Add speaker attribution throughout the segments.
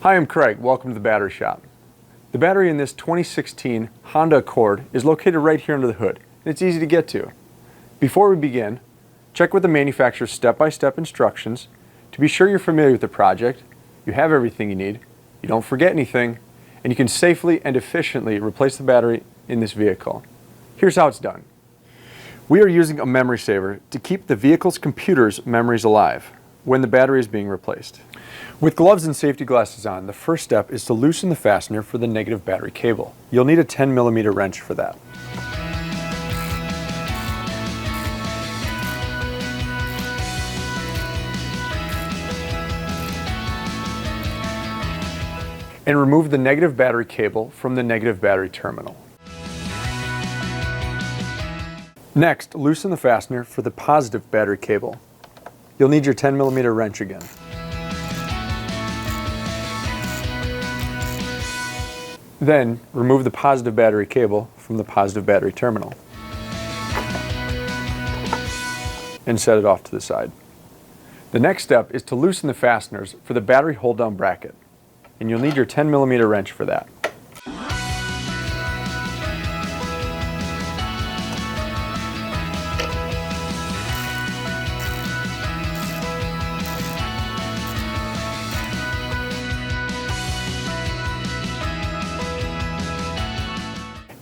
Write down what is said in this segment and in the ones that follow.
Speaker 1: Hi, I'm Craig. Welcome to the battery shop. The battery in this 2016 Honda Accord is located right here under the hood, and it's easy to get to. Before we begin, check with the manufacturer's step-by-step instructions to be sure you're familiar with the project, you have everything you need, you don't forget anything, and you can safely and efficiently replace the battery in this vehicle. Here's how it's done. We are using a memory saver to keep the vehicle's computer's memories alive when the battery is being replaced. With gloves and safety glasses on, the first step is to loosen the fastener for the negative battery cable. You'll need a 10mm wrench for that. And remove the negative battery cable from the negative battery terminal. Next, loosen the fastener for the positive battery cable. You'll need your 10mm wrench again. Then, remove the positive battery cable from the positive battery terminal and set it off to the side. The next step is to loosen the fasteners for the battery hold-down bracket, and you'll need your 10mm wrench for that.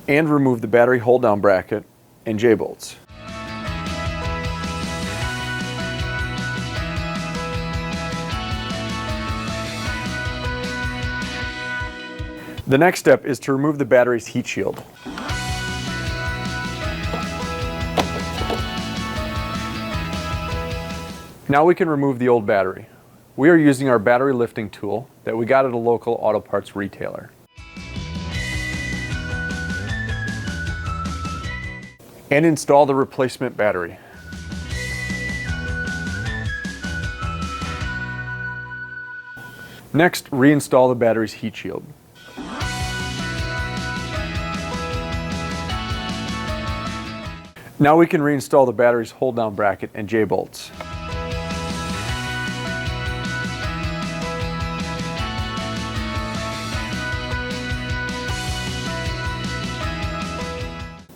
Speaker 1: And remove the battery hold-down bracket and J-bolts. The next step is to remove the battery's heat shield. Now we can remove the old battery. We are using our battery lifting tool that we got at a local auto parts retailer. And install the replacement battery. Next, reinstall the battery's heat shield. Now we can reinstall the battery's hold-down bracket and J-bolts.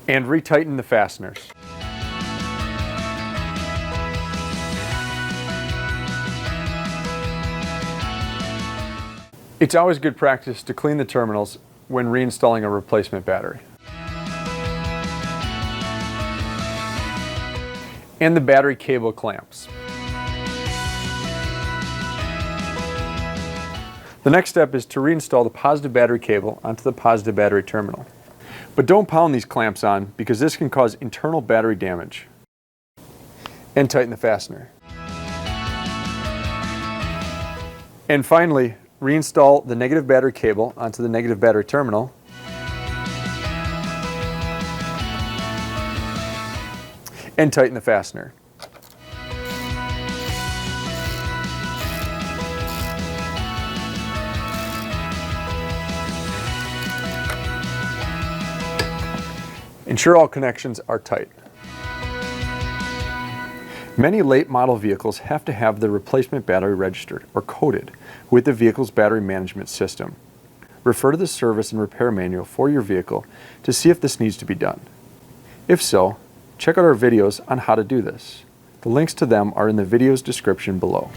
Speaker 1: And retighten the fasteners. It's always good practice to clean the terminals when reinstalling a replacement battery. And the battery cable clamps. The next step is to reinstall the positive battery cable onto the positive battery terminal. But don't pound these clamps on because this can cause internal battery damage. And tighten the fastener. And finally, reinstall the negative battery cable onto the negative battery terminal. And tighten the fastener. Ensure all connections are tight. Many late model vehicles have to have the replacement battery registered or coded with the vehicle's battery management system. Refer to the service and repair manual for your vehicle to see if this needs to be done. If so, check out our videos on how to do this. The links to them are in the video's description below.